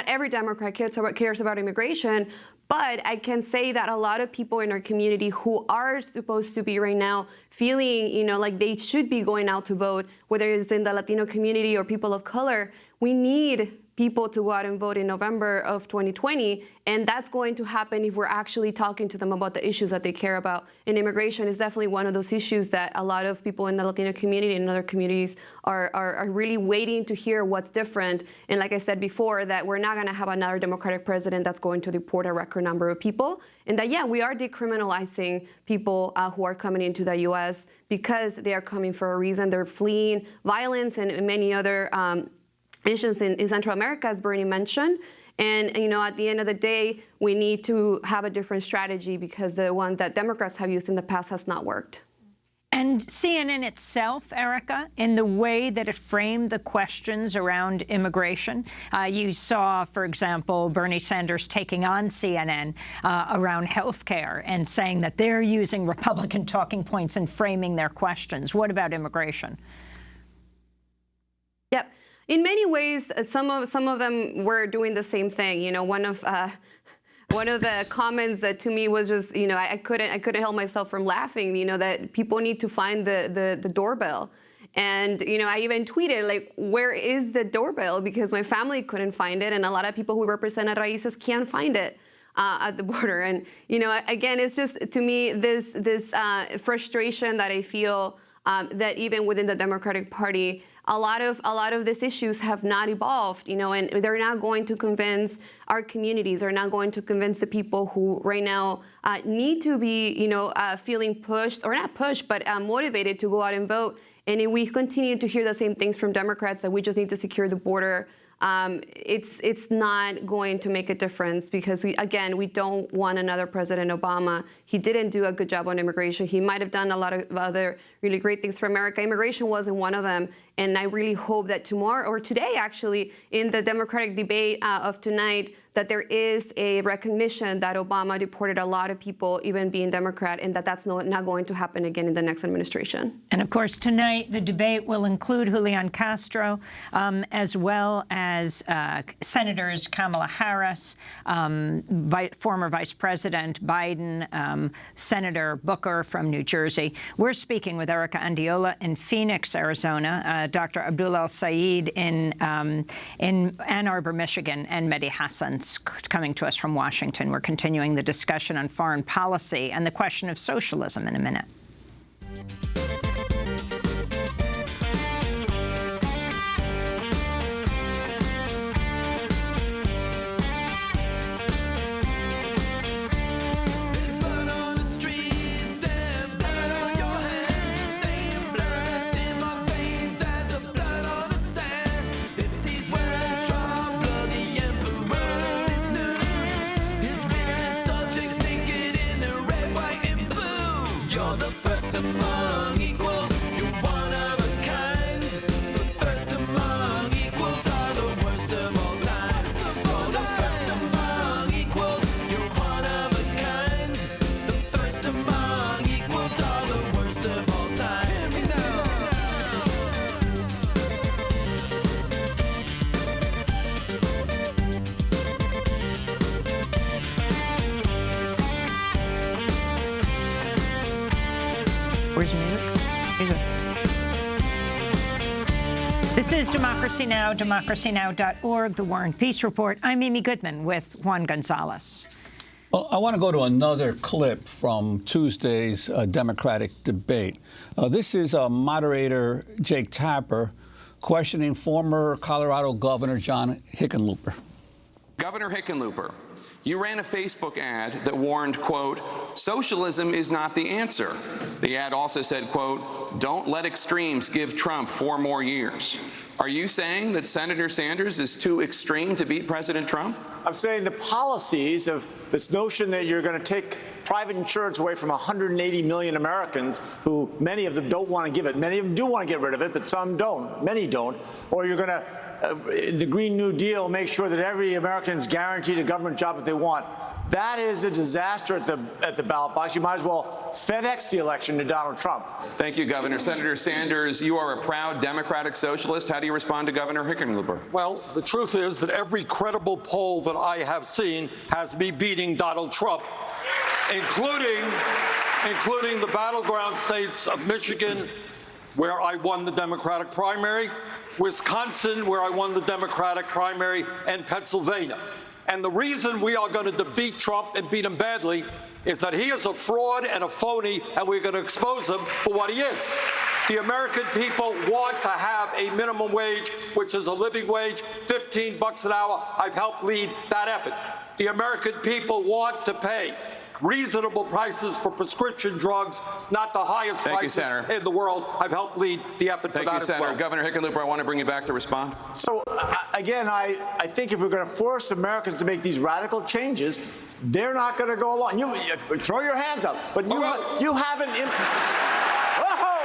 every Democrat cares about immigration, but I can say that a lot of people in our community who are supposed to be right now feeling, like they should be going out to vote, whether it's in the Latino community or people of color, we need people to go out and vote in November of 2020, and that's going to happen if we're actually talking to them about the issues that they care about. And immigration is definitely one of those issues that a lot of people in the Latino community and other communities are really waiting to hear what's different. And like I said before, that we're not going to have another Democratic president that's going to deport a record number of people, and that, yeah, we are decriminalizing people who are coming into the U.S. because they are coming for a reason. They're fleeing violence and many other issues in Central America, as Bernie mentioned. And, at the end of the day, we need to have a different strategy because the one that Democrats have used in the past has not worked. And CNN itself, Erica, in the way that it framed the questions around immigration, you saw, for example, Bernie Sanders taking on CNN around health care and saying that they're using Republican talking points and framing their questions. What about immigration? Yep. In many ways, some of them were doing the same thing. One of the comments that to me was just, I couldn't help myself from laughing. That people need to find the doorbell, and I even tweeted like, where is the doorbell? Because my family couldn't find it, and a lot of people who represent Raíces can't find it at the border. And again, it's just to me this frustration that I feel that even within the Democratic Party, a lot of these issues have not evolved, and they're not going to convince our communities. They're not going to convince the people who right now need to be, feeling pushed, or not pushed, but motivated to go out and vote. And if we continue to hear the same things from Democrats that we just need to secure the border, it's not going to make a difference because, we don't want another President Obama. He didn't do a good job on immigration. He might have done a lot of other really great things for America. Immigration wasn't one of them. And I really hope that tomorrow, or today actually, in the Democratic debate of tonight, that there is a recognition that Obama deported a lot of people, even being Democrat, and that's not going to happen again in the next administration. And of course, tonight the debate will include Julian Castro, as well as Senators Kamala Harris, former Vice President Biden, Senator Booker from New Jersey. We're speaking with Erica Andiola in Phoenix, Arizona, Dr. Abdul El-Sayed in Ann Arbor, Michigan, and Mehdi Hassan coming to us from Washington. We're continuing the discussion on foreign policy and the question of socialism in a minute. You're the Where's the music? Is it? This is Democracy Now!, democracynow.org, The War and Peace Report. I'm Amy Goodman with Juan Gonzalez. Well, I want to go to another clip from Tuesday's Democratic debate. This is moderator Jake Tapper questioning former Colorado Governor John Hickenlooper. Governor Hickenlooper, you ran a Facebook ad that warned, quote, socialism is not the answer. The ad also said, quote, don't let extremes give Trump 4 more years. Are you saying that Senator Sanders is too extreme to beat President Trump? I'm saying the policies of this notion that you're going to take private insurance away from 180 million Americans who many of them don't want to give it. Many of them do want to get rid of it, but some don't. Many don't. Or you're going to, the Green New Deal, make sure that every American is guaranteed a government job if they want. That is a disaster at the ballot box. You might as well FedEx the election to Donald Trump. Thank you, Governor. Senator Sanders, you are a proud Democratic socialist. How do you respond to Governor Hickenlooper? Well, the truth is that every credible poll that I have seen has me beating Donald Trump, including the battleground states of Michigan, where I won the Democratic primary, Wisconsin, where I won the Democratic primary, and Pennsylvania. And the reason we are going to defeat Trump and beat him badly is that he is a fraud and a phony, and we're going to expose him for what he is. The American people want to have a minimum wage, which is a living wage, $15 an hour. I've helped lead that effort. The American people want to pay reasonable prices for prescription drugs, not the highest prices in the world. I've helped lead the effort for that as well. Thank you, Senator. Governor Hickenlooper, I want to bring you back to respond. So, again, I think if we're going to force Americans to make these radical changes, they're not going to go along. You throw your hands up, but you haven't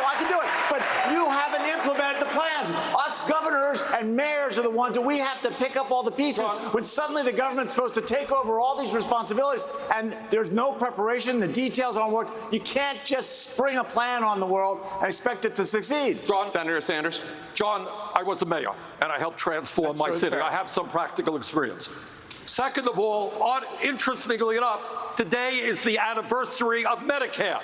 I can do it. But you haven't implemented the plans. Us governors and mayors are the ones that we have to pick up all the pieces when suddenly the government's supposed to take over all these responsibilities and there's no preparation, the details aren't worked. You can't just spring a plan on the world and expect it to succeed. Senator Sanders. John, I was a mayor, and I helped transform my city. I have some practical experience. Second of all, interestingly enough, today is the anniversary of Medicare.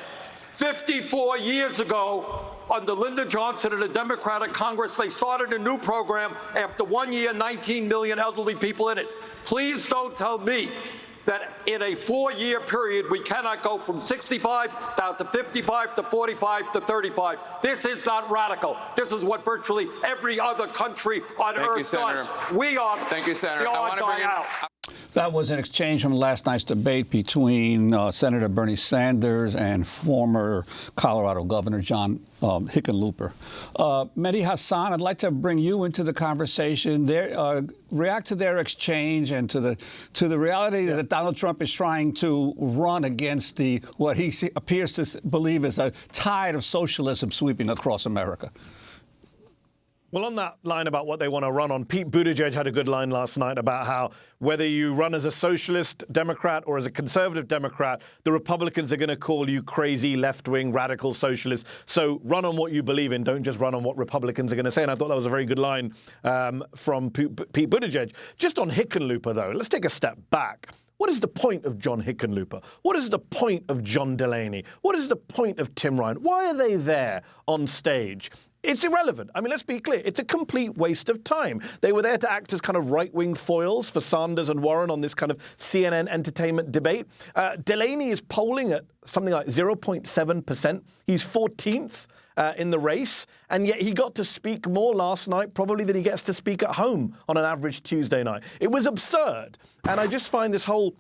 54 years ago, under Lyndon Johnson and the Democratic Congress, they started a new program. After 1 year, 19 million elderly people in it. Please don't tell me that in a 4-year period, we cannot go from 65 down to 55 to 45 to 35. This is not radical. This is what virtually every other country on earth does. We are. Thank you, Senator. I want to bring out. That was an exchange from last night's debate between Senator Bernie Sanders and former Colorado Governor John Hickenlooper. Mehdi Hasan, I'd like to bring you into the conversation. React to their exchange and to the reality that Donald Trump is trying to run against what he appears to believe is a tide of socialism sweeping across America. Well, on that line about what they want to run on, Pete Buttigieg had a good line last night about how whether you run as a socialist Democrat or as a conservative Democrat, the Republicans are going to call you crazy, left-wing, radical socialist. So run on what you believe in. Don't just run on what Republicans are going to say. And I thought that was a very good line from Pete Buttigieg. Just on Hickenlooper, though, let's take a step back. What is the point of John Hickenlooper? What is the point of John Delaney? What is the point of Tim Ryan? Why are they there on stage? It's irrelevant. I mean, let's be clear. It's a complete waste of time. They were there to act as kind of right-wing foils for Sanders and Warren on this kind of CNN entertainment debate. Delaney is polling at something like 0.7%. He's 14th in the race, and yet he got to speak more last night probably than he gets to speak at home on an average Tuesday night. It was absurd. And I just find this whole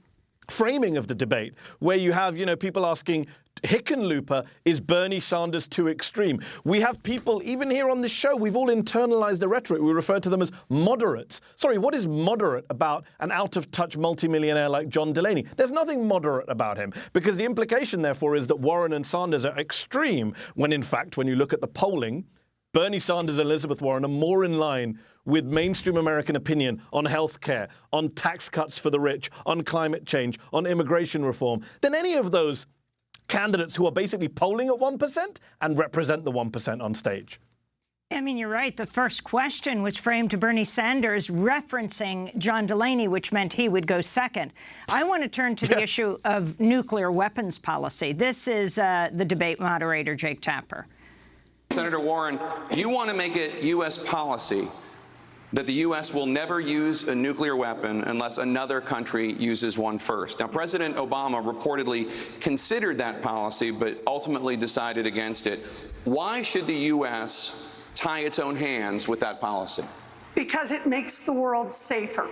framing of the debate where you have, people asking, Hickenlooper, is Bernie Sanders too extreme? We have people, even here on this show, we've all internalized the rhetoric. We refer to them as moderates. Sorry, what is moderate about an out-of-touch multimillionaire like John Delaney? There's nothing moderate about him, because the implication, therefore, is that Warren and Sanders are extreme, when, in fact, when you look at the polling, Bernie Sanders and Elizabeth Warren are more in line with mainstream American opinion on health care, on tax cuts for the rich, on climate change, on immigration reform, than any of those candidates who are basically polling at 1% and represent the 1% on stage. I mean, you're right. The first question was framed to Bernie Sanders referencing John Delaney, which meant he would go second. I want to turn to the issue of nuclear weapons policy. This is the debate moderator, Jake Tapper. Senator Warren, you want to make it U.S. policy that the U.S. will never use a nuclear weapon unless another country uses one first. Now, President Obama reportedly considered that policy, but ultimately decided against it. Why should the U.S. tie its own hands with that policy? Because it makes the world safer.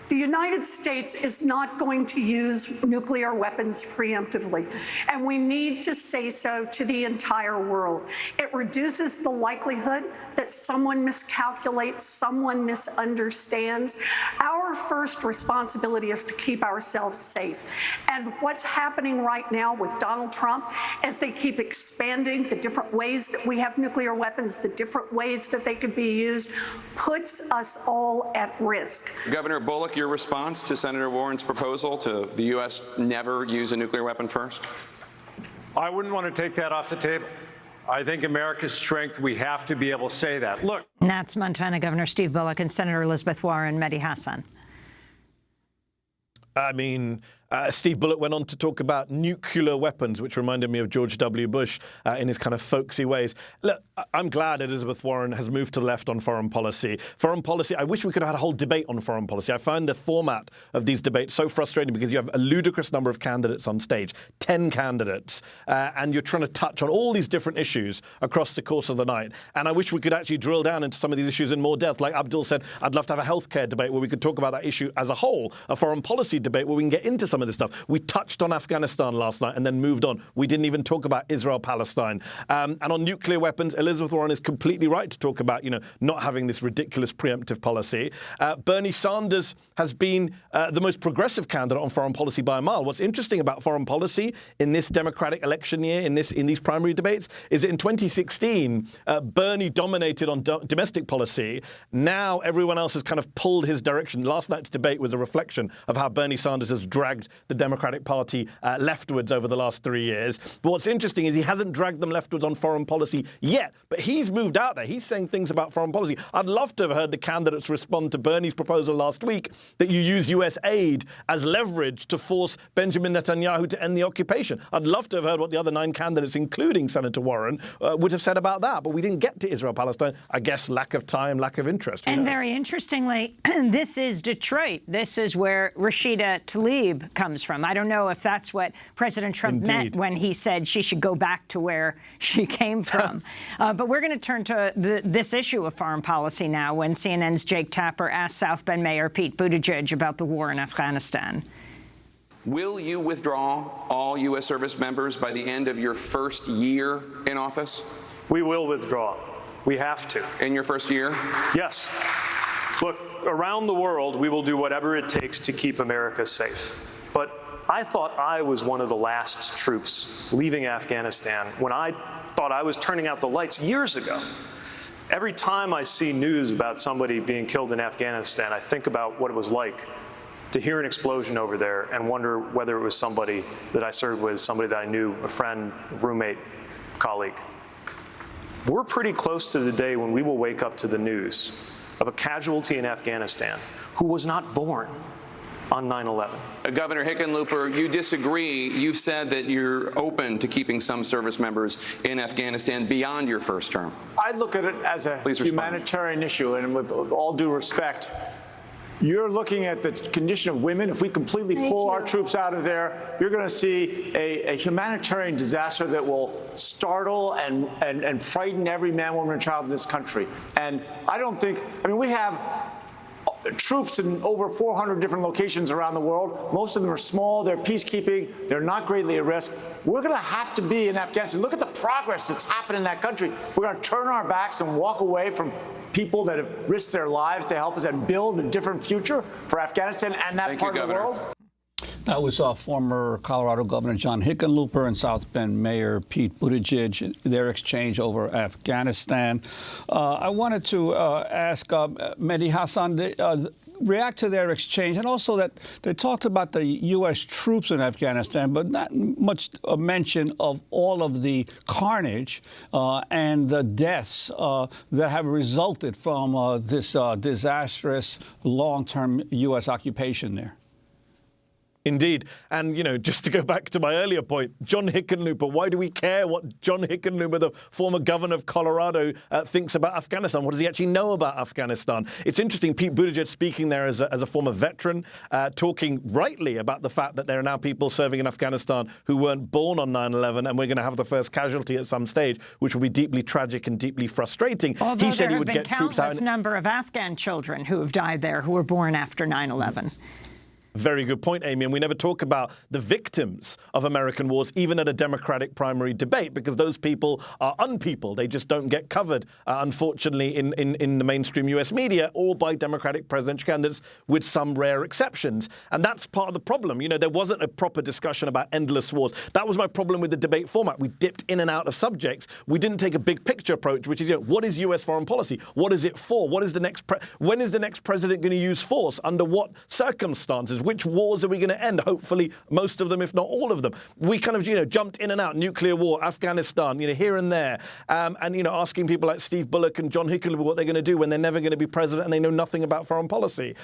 The United States is not going to use nuclear weapons preemptively, and we need to say so to the entire world. It reduces the likelihood that someone miscalculates, someone misunderstands. Our first responsibility is to keep ourselves safe. And what's happening right now with Donald Trump, as they keep expanding the different ways that we have nuclear weapons, the different ways that they could be used, puts us all at risk. Governor Bullock, your response to Senator Warren's proposal to the U.S. never use a nuclear weapon first? I wouldn't want to take that off the table. I think America's strength, we have to be able to say that. Look. That's Montana Governor Steve Bullock and Senator Elizabeth Warren. Mehdi Hasan. I mean, Steve Bullock went on to talk about nuclear weapons, which reminded me of George W. Bush in his kind of folksy ways. Look, I'm glad Elizabeth Warren has moved to the left on foreign policy. Foreign policy, I wish we could have had a whole debate on foreign policy. I find the format of these debates so frustrating because you have a ludicrous number of candidates on stage, 10 candidates, and you're trying to touch on all these different issues across the course of the night. And I wish we could actually drill down into some of these issues in more depth. Like Abdul said, I'd love to have a healthcare debate where we could talk about that issue as a whole, a foreign policy debate where we can get into some of this stuff. We touched on Afghanistan last night and then moved on. We didn't even talk about Israel-Palestine. And on nuclear weapons, Elizabeth Warren is completely right to talk about, not having this ridiculous preemptive policy. Bernie Sanders has been the most progressive candidate on foreign policy by a mile. What's interesting about foreign policy in this Democratic election year, in these primary debates, is that in 2016, Bernie dominated on domestic policy. Now everyone else has kind of pulled his direction. Last night's debate was a reflection of how Bernie Sanders has dragged the Democratic Party leftwards over the last 3 years. But what's interesting is he hasn't dragged them leftwards on foreign policy yet. But he's moved out there. He's saying things about foreign policy. I'd love to have heard the candidates respond to Bernie's proposal last week that you use U.S. aid as leverage to force Benjamin Netanyahu to end the occupation. I'd love to have heard what the other 9 candidates, including Senator Warren, would have said about that. But we didn't get to Israel-Palestine. I guess lack of time, lack of interest. And very interestingly, this is Detroit. This is where Rashida Tlaib comes from. I don't know if that's what President Trump meant when he said she should go back to where she came from. But we're going to turn to this issue of foreign policy now when CNN's Jake Tapper asked South Bend Mayor Pete Buttigieg about the war in Afghanistan. Will you withdraw all U.S. service members by the end of your first year in office? We will withdraw. We have to. In your first year? Yes. Look, around the world, we will do whatever it takes to keep America safe. But I thought I was one of the last troops leaving Afghanistan when I thought I was turning out the lights years ago. Every time I see news about somebody being killed in Afghanistan, I think about what it was like to hear an explosion over there and wonder whether it was somebody that I served with, somebody that I knew, a friend, roommate, colleague. We're pretty close to the day when we will wake up to the news of a casualty in Afghanistan who was not born on 9/11. Governor Hickenlooper, you disagree. You've said that you're open to keeping some service members in Afghanistan beyond your first term. I look at it as a humanitarian issue, and with all due respect, you're looking at the condition of women. If we completely pull our troops out of there, you're going to see a humanitarian disaster that will startle and frighten every man, woman, and child in this country. And I don't think, we have troops in over 400 different locations around the world. Most of them are small. They're peacekeeping. They're not greatly at risk. We're going to have to be in Afghanistan. Look at the progress that's happened in that country. We're going to turn our backs and walk away from people that have risked their lives to help us and build a different future for Afghanistan and that part of the world. That was former Colorado Governor John Hickenlooper and South Bend Mayor Pete Buttigieg, their exchange over Afghanistan. I wanted to ask Mehdi Hasan, react to their exchange, and also that they talked about the U.S. troops in Afghanistan, but not much mention of all of the carnage and the deaths that have resulted from this disastrous long-term U.S. occupation there. Indeed. And, you know, just to go back to my earlier point, John Hickenlooper, why do we care what John Hickenlooper, the former governor of Colorado, thinks about Afghanistan? What does he actually know about Afghanistan? It's interesting, Pete Buttigieg speaking there as a former veteran, talking rightly about the fact that there are now people serving in Afghanistan who weren't born on 9/11, and we're going to have the first casualty at some stage, which will be deeply tragic and deeply frustrating. Although he said there he would have been get troops out. countless number of Afghan children who have died there who were born after 9/11. Very good point, Amy. And we never talk about the victims of American wars, even at a Democratic primary debate, because those people are unpeople. They just don't get covered, unfortunately, in the mainstream U.S. media or by Democratic presidential candidates, with some rare exceptions. And that's part of the problem. You know, there wasn't a proper discussion about endless wars. That was my problem with the debate format. We dipped in and out of subjects. We didn't take a big picture approach, which is, you know, what is U.S. foreign policy? What is it for? What is the next when is the next president going to use force? Under what circumstances? Which wars are we going to end? Hopefully, most of them, if not all of them. We kind of, you know, jumped in and out. Nuclear war, Afghanistan, you know, here and there. And, you know, asking people like Steve Bullock and John Hickenlooper what they're going to do when they're never going to be president and they know nothing about foreign policy.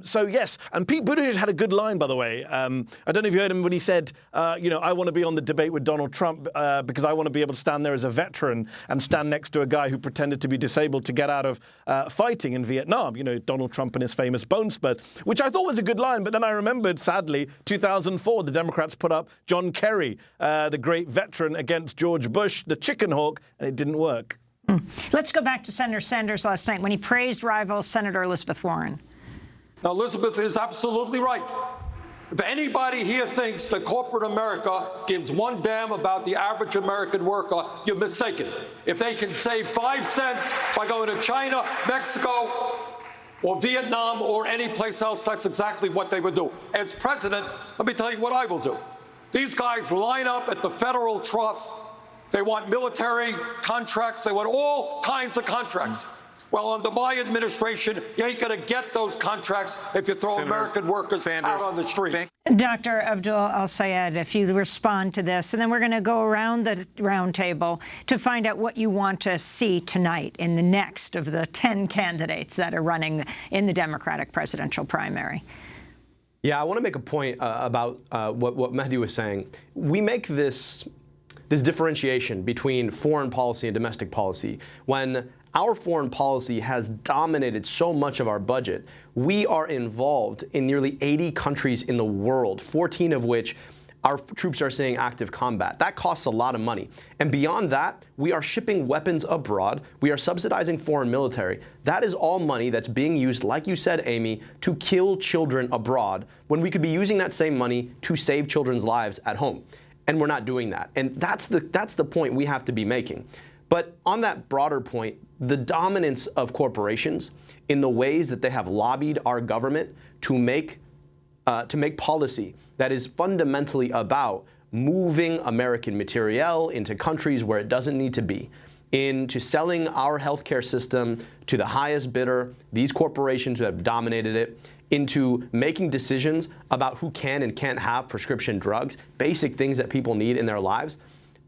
So, yes. And Pete Buttigieg had a good line, by the way. I don't know if you heard him when he said, you know, I want to be on the debate with Donald Trump because I want to be able to stand there as a veteran and stand next to a guy who pretended to be disabled to get out of fighting in Vietnam. You know, Donald Trump and his famous bone spurs, which I thought was a good line. But then I remembered, sadly, 2004, the Democrats put up John Kerry, the great veteran, against George Bush, the chicken hawk, and it didn't work. Let's go back to Senator Sanders last night when he praised rival Senator Elizabeth Warren. Now, Elizabeth is absolutely right. If anybody here thinks that corporate America gives one damn about the average American worker, you're mistaken. If they can save 5 cents by going to China, Mexico, or Vietnam, or any place else, that's exactly what they would do. As president, let me tell you what I will do. These guys line up at the federal trough. They want military contracts. They want all kinds of contracts. Well, under my administration, you ain't going to get those contracts if you throw American workers out on the street. Dr. Abdul Al-Sayed, if you respond to this, and then we're going to go around the round table to find out what you want to see tonight in the next of the 10 candidates that are running in the Democratic presidential primary. Yeah, I want to make a point about what Mehdi was saying. We make this differentiation between foreign policy and domestic policy when our foreign policy has dominated so much of our budget. We are involved in nearly 80 countries in the world, 14 of which our troops are seeing active combat. That costs a lot of money. And beyond that, we are shipping weapons abroad. We are subsidizing foreign military. That is all money that's being used, like you said, Amy, to kill children abroad, when we could be using that same money to save children's lives at home. And we're not doing that. And that's the point we have to be making. But on that broader point, the dominance of corporations in the ways that they have lobbied our government to make policy that is fundamentally about moving American materiel into countries where it doesn't need to be, into selling our healthcare system to the highest bidder, these corporations who have dominated it, into making decisions about who can and can't have prescription drugs, basic things that people need in their lives.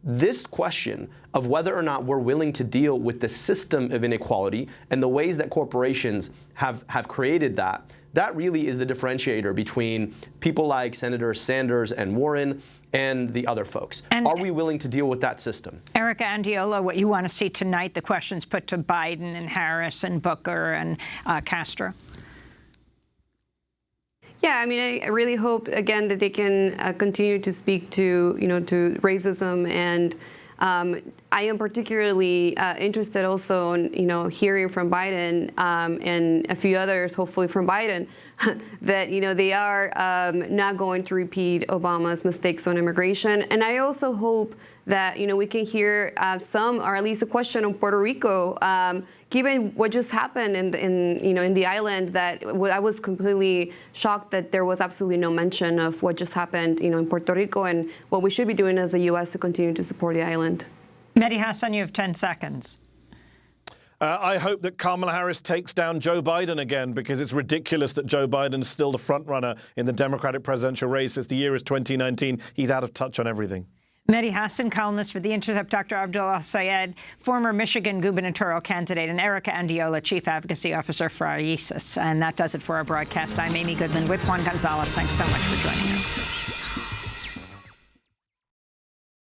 This question of whether or not we're willing to deal with the system of inequality and the ways that corporations have created that really is the differentiator between people like Senator Sanders and Warren and the other folks. And are we willing to deal with that system? Erica Andiola, what you want to see tonight, the questions put to Biden and Harris and Booker and Castro? Yeah, I mean, I really hope, again, that they can continue to speak to, to racism. And I am particularly interested also in, hearing from Biden and a few others, hopefully from Biden, that, they are not going to repeat Obama's mistakes on immigration. And I also hope that, we can hear some, or at least a question on Puerto Rico, given what just happened in the island, that I was completely shocked that there was absolutely no mention of what just happened, in Puerto Rico, and what we should be doing as the U.S. to continue to support the island. Mehdi Hasan, you have 10 seconds. I hope that Kamala Harris takes down Joe Biden again, because it's ridiculous that Joe Biden's still the front runner in the Democratic presidential race. As the year is 2019, he's out of touch on everything. Mehdi Hasan, columnist for The Intercept, Dr. Abdul Al-Sayed, former Michigan gubernatorial candidate, and Erica Andiola, chief advocacy officer for ISIS. And that does it for our broadcast. I'm Amy Goodman with Juan Gonzalez. Thanks so much for joining us.